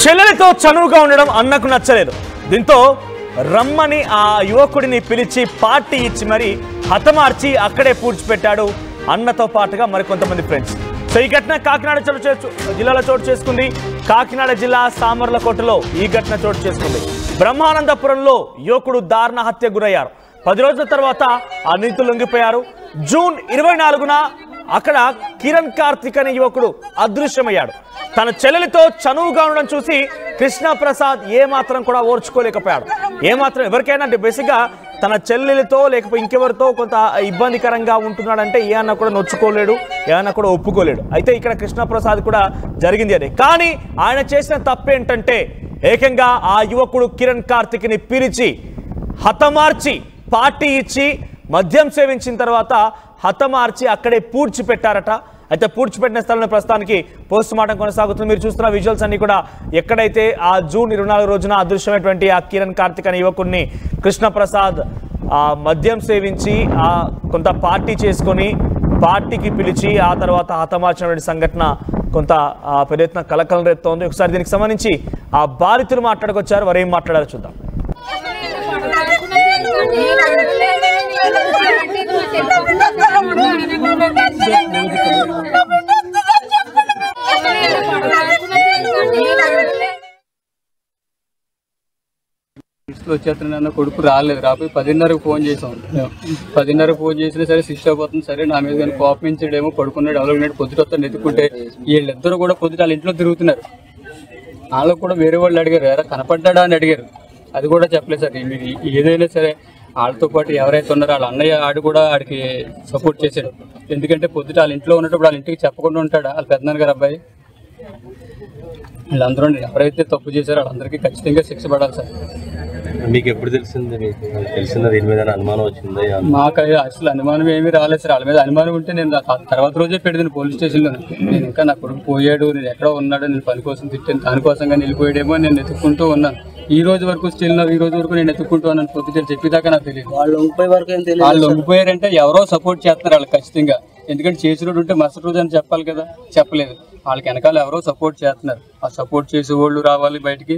చెల్లెలతో చనువుగా ఉండడం అన్నకు నచ్చలేదు. దీంతో రమ్మని ఆ యువకుడిని పిలిచి పార్టీ ఇచ్చి మరి హతమార్చి అక్కడే పూడ్చిపెట్టాడు అన్నతో పాటుగా మరికొంతమంది ఫ్రెండ్స్. సో ఈ ఘటన కాకినాడ జిల్లాలో చోటు చేసుకుంది. కాకినాడ జిల్లా సామర్లకోటలో ఈ ఘటన చోటు చేసుకుంది. బ్రహ్మానందపురంలో యువకుడు దారుణ హత్య గురయ్యారు. 10 రోజుల తర్వాత ఆ నిందితులు లొంగిపోయారు. జూన్ 24న అక్కడ కిరణ్ కార్తిక్ అనే యువకుడు అదృశ్యమయ్యాడు. తన చెల్లెలితో చనువుగా ఉండడం చూసి కృష్ణప్రసాద్ ఏమాత్రం కూడా ఓర్చుకోలేకపోయాడు. ఏమాత్రం ఎవరికైనా అంటే బేసిక్గా తన చెల్లెలితో లేకపోతే ఇంకెవరితో కొంత ఇబ్బందికరంగా ఉంటున్నాడంటే ఏ అన్న కూడా నొచ్చుకోలేడు, ఏ అన్న కూడా ఒప్పుకోలేడు. అయితే ఇక్కడ కృష్ణప్రసాద్ కూడా జరిగింది అదే. కానీ ఆయన చేసిన తప్పేంటంటే ఏకంగా ఆ యువకుడు కిరణ్ కార్తిక్ని పిలిచి హతమార్చి పార్టీ ఇచ్చి మద్యం సేవించిన తర్వాత హతమార్చి అక్కడే పూడ్చిపెట్టారట. అయితే పూడ్చిపెట్టిన స్థలంలో ప్రస్తుతానికి పోస్ట్ మార్టం కొనసాగుతుంది. మీరు చూస్తున్న విజువల్స్ అన్ని కూడా ఎక్కడైతే ఆ జూన్ 24 రోజున అదృశ్యమైనటువంటి ఆ కిరణ్ కార్తిక్ అనే యువకుడిని కృష్ణప్రసాద్ మద్యం సేవించి కొంత పార్టీ చేసుకొని పార్టీకి పిలిచి ఆ తర్వాత హతమార్చినటువంటి సంఘటన కొంత పెద్ద ఎత్తున కలకలం రేపుతోంది. ఒకసారి దీనికి సంబంధించి ఆ బాధితులు మాట్లాడుకొచ్చారు. వారు ఏం మాట్లాడారో చూద్దాం. వచ్చేస్తున్నా కొడుకు రాలేదు. రాపోయి 10:30కు ఫోన్ చేసాం. 10:30కు ఫోన్ చేసినా సరే శిక్ష అయిపోతుంది. సరే నా మీద కానీ కోపించాడేమో, పడుకున్నాడు అవలగినాడు. పొద్దుటొస్తాను ఎత్తుకుంటే వీళ్ళిద్దరూ కూడా పొద్దుట వాళ్ళ ఇంట్లో తిరుగుతున్నారు. వాళ్ళకు కూడా వేరే వాళ్ళు అడిగారు, ఎరా కనపడ్డా అని అడిగారు. అది కూడా చెప్పలేదు సార్. మీరు ఏదైనా సరే వాళ్ళతో పాటు ఎవరైతే ఉన్నారో వాళ్ళ అన్నయ్య ఆడు కూడా ఆడికి సపోర్ట్ చేశాడు. ఎందుకంటే పొద్దుట వాళ్ళ ఇంట్లో ఉన్నప్పుడు వాళ్ళ ఇంటికి చెప్పకుండా ఉంటాడా వాళ్ళ పెద్దనాన్న గారు అబ్బాయి. వీళ్ళందరూ ఎవరైతే తప్పు చేశారో వాళ్ళందరికీ ఖచ్చితంగా శిక్ష పడాలి సార్. మీకు ఎప్పుడు తెలిసింది? మీకు తెలిసిందా దీని మీద అనుమానం వచ్చిందా? మాకు అసలు అనుమానం ఏమీ రాలేదు సార్. వాళ్ళ మీద అనుమానం ఉంటే నేను తర్వాత రోజే పెడిదాను పోలీస్ స్టేషన్లో. నేను ఇంకా నా కొడుకు పోయాడు, నేను ఎక్కడో ఉన్నాడు, నేను పని కోసం తిట్టాను, దానికోసంగా వెళ్ళిపోయాడేమో నేను ఎత్తుక్కుంటూ ఉన్నాను. ఈ రోజు వరకు స్టిల్ ఈ రోజు వరకు నేను ఎత్తుక్కుంటూ ఉన్నాను. పొద్దుట చెప్పేదాకా నాకు తెలియదు. వాళ్ళు లొంగిపోయారంటే ఎవరో సపోర్ట్ చేస్తారు వాళ్ళకి ఖచ్చితంగా. ఎందుకంటే చేసి రోజు ఉంటే మరుసటి రోజు అని చెప్పాలి కదా, చెప్పలేదు. వాళ్ళకి వెనకాల ఎవరో సపోర్ట్ చేస్తున్నారు. ఆ సపోర్ట్ చేసే వాళ్ళు రావాలి బయటికి,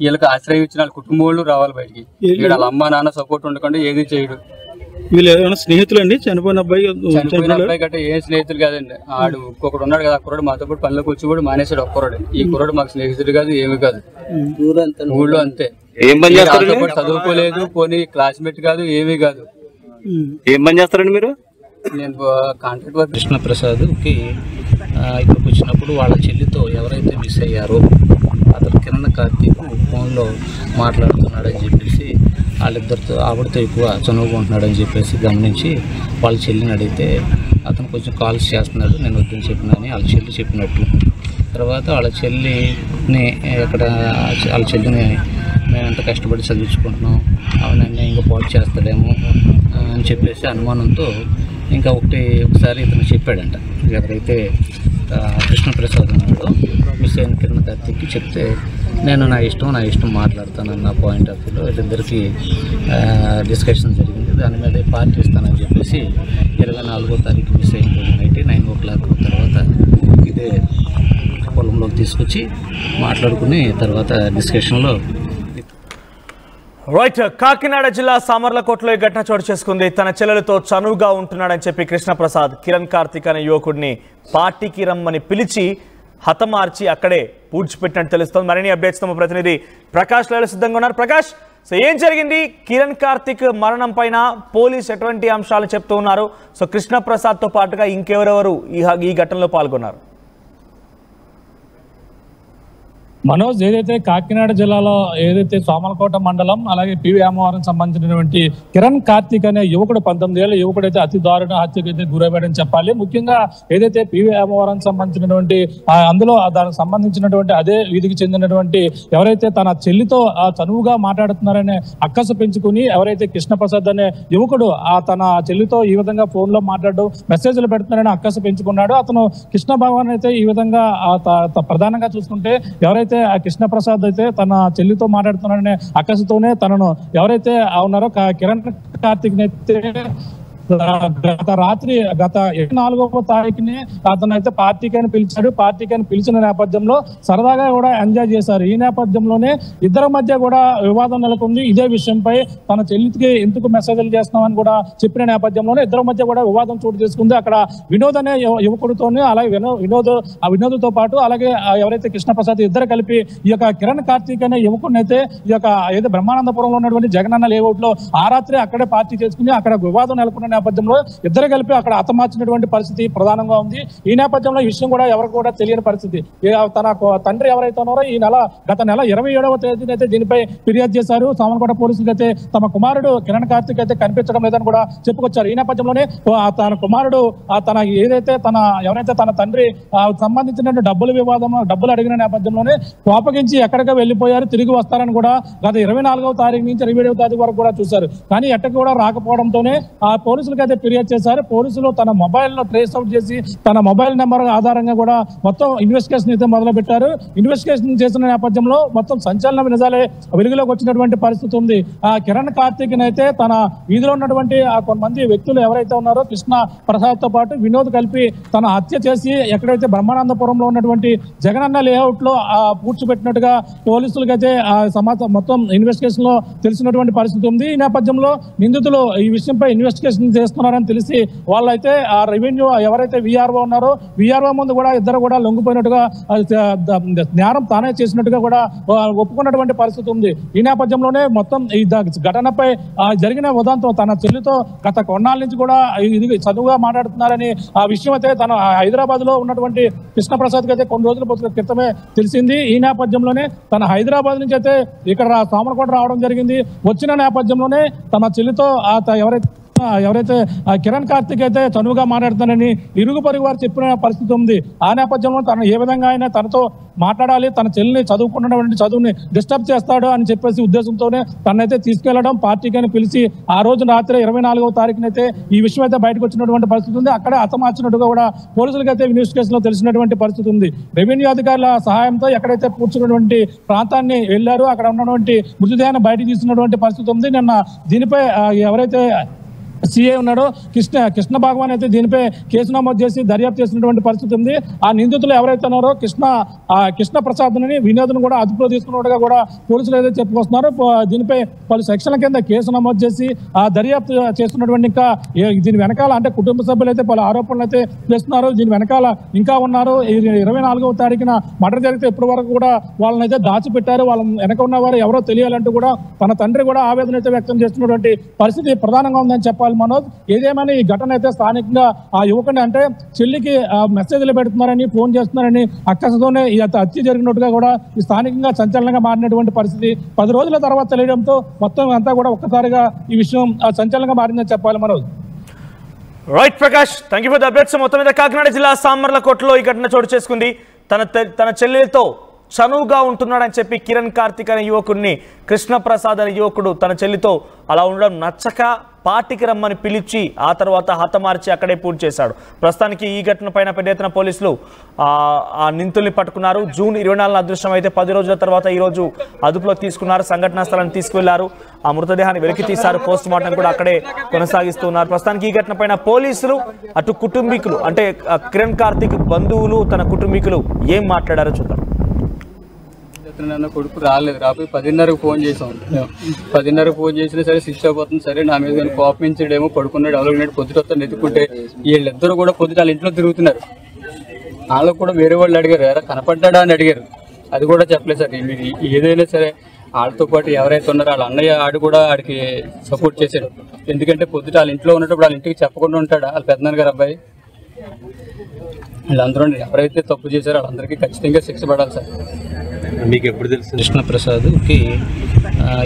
వీళ్ళకి ఆశ్రయం ఇచ్చిన వాళ్ళ కుటుంబం వాళ్ళు రావాలి బయటికి. ఇక్కడ వాళ్ళ అమ్మ నాన్న సపోర్ట్ ఉండకుండా ఏది చేయడు. వీళ్ళు ఏమైనా స్నేహితులు అండి? చనిపోయిన అబ్బాయి గట్ట ఏ స్నేహితులు కాదండి. ఆడు ఒక్కొక్కడు ఉన్నాడు కదా, ఆ కుర్రాడు మాతో పాటు పనిలోకి వచ్చి కూడా మానేసాడు. ఒక్కరోడు ఈ కుర్రాడు మాకు స్నేహితుడు కాదు, ఏమి కాదు. ఊళ్ళో అంతే. చదువుకోలేదు, పోనీ క్లాస్మేట్ కాదు, ఏమీ కాదు. ఏం పని చేస్తారండి మీరు? నేను కాంట్రాక్ట్ వర్క్. కృష్ణప్రసాద్కి ఇక్కడికి వచ్చినప్పుడు వాళ్ళ చెల్లితో ఎవరైతే మిస్ అయ్యారో అతను కిరణ్ కార్తీక్ ఫోన్లో మాట్లాడుతున్నాడని చెప్పేసి వాళ్ళిద్దరితో ఆవిడతో ఎక్కువ చనువుకుంటున్నాడని చెప్పేసి గమనించి వాళ్ళ చెల్లిని అడిగితే అతను కొంచెం కాల్స్ చేస్తున్నాడు, నేను వద్దని చెప్పినని వాళ్ళ చెల్లి చెప్పినట్టు. తర్వాత వాళ్ళ చెల్లిని వాళ్ళ చెల్లిని మేము ఎంత కష్టపడి చదివించుకుంటున్నాం, అవునన్నా ఇంకా పాటు చేస్తాడేమో అని చెప్పేసి అనుమానంతో ఇంకా ఒకసారి ఇతను చెప్పాడంట. ఎవరైతే కృష్ణప్రసాద్ ఉన్నాడో మిస్ అయిన కిరణ్ కార్తిక్కి చెప్తే నేను నా ఇష్టం మాట్లాడతానన్న పాయింట్ ఆఫ్ వ్యూలో వీళ్ళిద్దరికీ డిస్కషన్ జరిగింది. దాని మీద పార్టీ ఇస్తానని చెప్పేసి 24వ తారీఖు మిస్ అయిన రోజు నైట్ 9 o'clock తర్వాత ఇదే పొలంలోకి తీసుకొచ్చి మాట్లాడుకుని తర్వాత డిస్కషన్లో రైట్. కాకినాడ జిల్లా సామర్లకోటలో ఈ ఘటన చోటు చేసుకుంది. తన చెల్లెలతో చనువుగా ఉంటున్నాడని చెప్పి కృష్ణప్రసాద్ కిరణ్ కార్తిక్ అనే యువకుడిని పార్టీకి రమ్మని పిలిచి హతమార్చి అక్కడే పూడ్చిపెట్టినట్టు తెలుస్తోంది. మరిన్ని అప్డేట్స్ తమ ప్రతినిధి ప్రకాష్ లైవ్లో సిద్ధంగా ఉన్నారు. ప్రకాష్, సో ఏం జరిగింది? కిరణ్ కార్తిక్ మరణం పైన పోలీసు ఎటువంటి అంశాలు చెప్తూ ఉన్నారు? సో కృష్ణప్రసాద్తో పాటుగా ఇంకెవరెవరు ఈ ఘటనలో పాల్గొన్నారు? మనోజ్, ఏదైతే కాకినాడ జిల్లాలో ఏదైతే సోమలకోట మండలం అలాగే పివి రామవరం సంబంధించినటువంటి కిరణ్ కార్తిక్ అనే యువకుడు 19 ఏళ్ళ యువకుడైతే అతి దారుణ హత్యకైతే గురైపోయాడని చెప్పాలి. ముఖ్యంగా ఏదైతే పివి రామవరం సంబంధించినటువంటి అందులో దానికి సంబంధించినటువంటి అదే వీధికి చెందినటువంటి ఎవరైతే తన చెల్లితో చనువుగా మాట్లాడుతున్నారనే అక్కసు పెంచుకుని ఎవరైతే కృష్ణప్రసాద్ అనే యువకుడు తన చెల్లితో ఈ విధంగా ఫోన్ లో మాట్లాడడం మెసేజ్లు పెడుతున్నారని అక్కసు పెంచుకున్నాడు. అతను కృష్ణ భగవాన్ అయితే ఈ విధంగా ప్రధానంగా చూసుకుంటే ఎవరైతే కృష్ణప్రసాద్ అయితే తన చెల్లితో మాట్లాడుతున్నాడనే అక్కసుతోనే తనను ఎవరైతే ఉన్నారో కిరణ్ కార్తిక్ అయితే గత రాత్రి గత 24వ తారీఖుని అతనైతే పార్టీకైనా పిలిచాడు. పార్టీకైనా పిలిచిన నేపథ్యంలో సరదాగా కూడా ఎంజాయ్ చేశారు. ఈ నేపథ్యంలోనే ఇద్దరి మధ్య కూడా వివాదం నెలకొంది. ఇదే విషయంపై తన చెల్లికి ఎందుకు మెసేజ్లు చేస్తున్నామని కూడా చెప్పిన నేపథ్యంలోనే ఇద్దరి మధ్య కూడా వివాదం చోటు చేసుకుంది. అక్కడ వినోద్ అనే యువకుడితోనే అలాగే వినోద్తో పాటు అలాగే ఎవరైతే కృష్ణప్రసాద్ ఇద్దరు కలిపి ఈ యొక్క కిరణ్ కార్తీక్ అనే యువకుడిని అయితే ఈ యొక్క ఏదో బ్రహ్మానందపురంలో ఉన్నటువంటి జగనన్న లేఅవుట్ లో ఆ రాత్రి అక్కడే పార్టీ చేసుకుని అక్కడ వివాదం నెలకొన్న నేపథ్యంలో ఇద్దరు కలిపి అక్కడ హతమార్చినటువంటి పరిస్థితి ప్రధానంగా ఉంది. ఈ నేపథ్యంలో ఈ విషయం కూడా ఎవరికి కూడా తెలియని పరిస్థితి. తన తండ్రి ఎవరైతే ఉన్నారో ఈ గత నెల 27వ తేదీన అయితే దీనిపై ఫిర్యాదు చేశారు. సామర్లకోట పోలీసులు అయితే తమ కుమారుడు కిరణ్ కార్తీక్ అయితే కనిపించడం లేదని కూడా చెప్పుకొచ్చారు. ఈ నేపథ్యంలోనే తన కుమారుడు తన ఎవరైతే తన తండ్రి సంబంధించిన డబ్బులు అడిగిన నేపథ్యంలోనే కోపగించి ఎక్కడికో వెళ్ళిపోయారు. తిరిగి వస్తారని కూడా గత 24వ తారీఖు నుంచి 27వ తారీఖు వరకు కూడా చూశారు. కానీ ఎట్టకి కూడా రాకపోవడంతోనే ఆ పోలీసులకు అయితే ఫిర్యాదు చేశారు. పోలీసులు తన మొబైల్ లో ట్రేస్ అవుట్ చేసి తన మొబైల్ నెంబర్ ఆధారంగా కూడా మొత్తం ఇన్వెస్టిగేషన్ అయితే మొదలు పెట్టారు. ఇన్వెస్టిగేషన్ చేసిన నేపథ్యంలో మొత్తం సంచలన నిజాలే వెలుగులోకి వచ్చినటువంటి పరిస్థితి ఉంది. ఆ కిరణ్ కార్తీక్ అయితే తన వీధిలో ఉన్నటువంటి కొంతమంది వ్యక్తులు ఎవరైతే ఉన్నారో కృష్ణ ప్రసాద్ తో పాటు వినోద్ కలిపి తన హత్య చేసి ఎక్కడైతే బ్రహ్మానందపురంలో ఉన్నటువంటి జగనన్న లేఅవుట్ లో పూడ్చిపెట్టినట్టుగా పోలీసులకు అయితే సమాచారం మొత్తం ఇన్వెస్టిగేషన్ లో తెలిసినటువంటి పరిస్థితి ఉంది. ఈ నేపథ్యంలో నిందితులు ఈ విషయంపై ఇన్వెస్టిగేషన్ చేస్తున్నారని తెలిసి వాళ్ళైతే ఆ రెవెన్యూ ఎవరైతే విఆర్ఓ ఉన్నారో విఆర్ఓ ముందు కూడా ఇద్దరు కూడా లొంగిపోయినట్టుగా నేరం తానే చేసినట్టుగా కూడా ఒప్పుకున్నటువంటి పరిస్థితి ఉంది. ఈ నేపథ్యంలోనే మొత్తం ఈ ఘటనపై జరిగిన ఉదంతం తన చెల్లితో గత కొన్నాళ్ళ నుంచి కూడా ఇది చదువుగా మాట్లాడుతున్నారని ఆ విషయం అయితే తన హైదరాబాద్ లో ఉన్నటువంటి కృష్ణప్రసాద్ కి అయితే కొన్ని రోజుల క్రితమే తెలిసింది. ఈ నేపథ్యంలోనే తన హైదరాబాద్ నుంచి అయితే ఇక్కడ సామర్లకోట రావడం జరిగింది. వచ్చిన నేపథ్యంలోనే తన చెల్లితో ఎవరైతే కిరణ్ కార్తీక్ అయితే చనువుగా మాట్లాడుతానని ఇరుగు పొరుగు వారు చెప్పిన పరిస్థితి ఉంది. ఆ నేపథ్యంలో తను ఏ విధంగా అయినా తనతో మాట్లాడాలి, తన చెల్లిని చదువుకున్నటువంటి చదువుని డిస్టర్బ్ చేస్తాడు అని చెప్పేసి ఉద్దేశంతోనే తనైతే తీసుకెళ్లడం పార్టీకి పిలిచి ఆ రోజు రాత్రి 24వ తారీఖునైతే ఈ విషయం అయితే బయటకు వచ్చినటువంటి పరిస్థితి ఉంది. అక్కడే హతమార్చినట్టుగా కూడా పోలీసులకు అయితే ఇన్వెస్టిగేషన్ లో తెలిసినటువంటి పరిస్థితి ఉంది. రెవెన్యూ అధికారుల సహాయంతో ఎక్కడైతే పూడ్చినటువంటి ప్రాంతాన్ని వెళ్లారో అక్కడ ఉన్నటువంటి మృతదేహాన్ని బయటకు తీసినటువంటి పరిస్థితి ఉంది. నిన్న దీనిపై ఎవరైతే సిఐ ఉన్నాడో కృష్ణ భగవాన్ అయితే దీనిపై కేసు నమోదు చేసి దర్యాప్తు చేసినటువంటి పరిస్థితి ఉంది. ఆ నిందితులు ఎవరైతే ఉన్నారో కృష్ణ ప్రసాద్ ని వినోద్ను కూడా అదుపులో తీసుకున్నట్టుగా కూడా పోలీసులు ఏదైతే చెప్పుకొస్తున్నారు. దీనిపై పలు సెక్షన్ల కింద కేసు నమోదు చేసి ఆ దర్యాప్తు చేస్తున్నటువంటి ఇంకా దీని వెనకాల అంటే కుటుంబ సభ్యులు అయితే పలు ఆరోపణలు అయితే చేస్తున్నారు. దీని వెనకాల ఇంకా ఉన్నారు. 24వ తారీఖున మర్డర్ జరిగితే ఇప్పటి వరకు కూడా వాళ్ళని అయితే దాచిపెట్టారు. వాళ్ళ వెనక ఉన్నవారు ఎవరో తెలియాలంటూ కూడా తన తండ్రి కూడా ఆవేదన అయితే వ్యక్తం చేస్తున్నటువంటి పరిస్థితి ప్రధానంగా ఉందని చెప్పాలి మనోజ్. ఏదేమైనా ఈ ఘటన అయితే స్థానికంగా ఆ యువకుని అంటే చెల్లికి మెసేజ్లు పెడుతున్నారని ఫోన్ చేస్తున్నారని అక్కసతోనే ఈ హత్య జరిగినట్టుగా కూడా ఈ స్థానికంగా సంచలనంగా మారినటువంటి పరిస్థితి 10 రోజుల తర్వాత తెలియడంతో మొత్తం అంతా కూడా ఒక్కసారిగా ఈ విషయం సంచలనంగా మారిందని చెప్పాలి Manoj. Right Prakash, thank you for the updates. మొత్తం మీద కాకినాడ జిల్లా సామర్లకోటలో ఈ ఘటన చోటు చేసుకుంది. తన చెల్లెలతో చనువుగా ఉంటున్నాడని చెప్పి కిరణ్ కార్తీక్ అనే యువకుడిని కృష్ణప్రసాద్ అనే యువకుడు తన చెల్లితో అలా ఉండడం నచ్చక పార్టీకి రమ్మని పిలిచి ఆ తర్వాత హతమార్చి అక్కడే పూర్తి చేశాడు. ప్రస్తుతానికి ఈ ఘటన పైన పెద్ద ఎత్తున పోలీసులు ఆ నిందితుల్ని పట్టుకున్నారు. జూన్ 24న అదృశ్యం అయితే 10 రోజుల తర్వాత ఈ రోజు అదుపులో తీసుకున్నారు. సంఘటనా స్థలాన్ని తీసుకువెళ్లారు. ఆ మృతదేహాన్ని వెలికి తీశారు. పోస్ట్ మార్టం కూడా అక్కడే కొనసాగిస్తున్నారు. ప్రస్తుతానికి ఈ ఘటన పైన పోలీసులు అటు కుటుంబీకులు అంటే కిరణ్ కార్తీక్ బంధువులు తన కుటుంబీకులు ఏం మాట్లాడారో చూద్దాం. కొడుకు రాపోయి 10:30కు ఫోన్ చేసాం. 10:30కు ఫోన్ చేసినా సరే స్విచ్ ఆఫ్ అవుతుంది. సరే నా మీద కోపించడేమో పడుకున్నాడు ఎవరు పొద్దుట ఎత్తుకుంటే వీళ్ళిద్దరు కూడా పొద్దుట వాళ్ళ ఇంట్లో తిరుగుతున్నారు. వాళ్ళకు కూడా వేరే వాళ్ళు అడిగారు ఎవరా కనపడ్డా అని అడిగారు. అది కూడా చెప్పలేదు సార్. మీరు ఏదైనా సరే వాళ్ళతో పాటు ఎవరైతే ఉన్నారో వాళ్ళ అన్నయ్య ఆడు కూడా ఆడికి సపోర్ట్ చేశాడు. ఎందుకంటే పొద్దుట వాళ్ళ ఇంట్లో ఉన్నప్పుడు వాళ్ళ ఇంటికి చెప్పకుండా ఉంటాడు వాళ్ళ పెద్దనాన్న గారు అబ్బాయి. వీళ్ళందరూ ఎవరైతే తప్పు చేశారో వాళ్ళందరికీ ఖచ్చితంగా శిక్ష పడాలి సార్. మీకు ఎప్పుడు తెలుసు కృష్ణప్రసాద్కి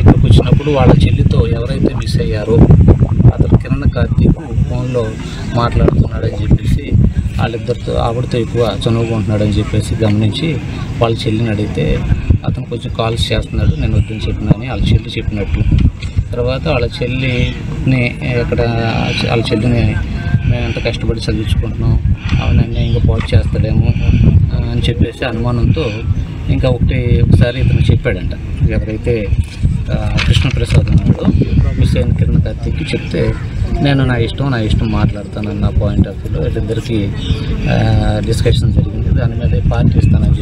ఇక్కడికి వచ్చినప్పుడు వాళ్ళ చెల్లితో ఎవరైతే మిస్ అయ్యారో అతను కిరణ్ కార్తీక్ ఫోన్లో మాట్లాడుతున్నాడని చెప్పేసి వాళ్ళిద్దరితో ఆవిడతో ఎక్కువ చనువుకుంటున్నాడని చెప్పేసి గమనించి వాళ్ళ చెల్లిని అడిగితే అతను కొంచెం కాల్స్ చేస్తున్నాడు, నేను వద్దని చెప్పినాని వాళ్ళ చెల్లి చెప్పినట్లు. తర్వాత వాళ్ళ చెల్లిని వాళ్ళ చెల్లిని మేము ఎంత కష్టపడి చదివించుకుంటున్నాం అవునన్నీ ఇంకా పాటు చేస్తాడేమో అని చెప్పేసి అనుమానంతో ఇంకా ఒకసారి ఇతను చెప్పాడంట. ఎవరైతే కృష్ణప్రసాద్ ఉన్నాడో మిస్ అయిన కిరణ్ కార్తీక్ చెప్తే నేను నా ఇష్టం మాట్లాడతానన్న పాయింట్ ఆఫ్ వ్యూలో వీళ్ళిద్దరికీ డిస్కషన్ జరిగింది. దాని మీద పార్టీ ఇస్తానని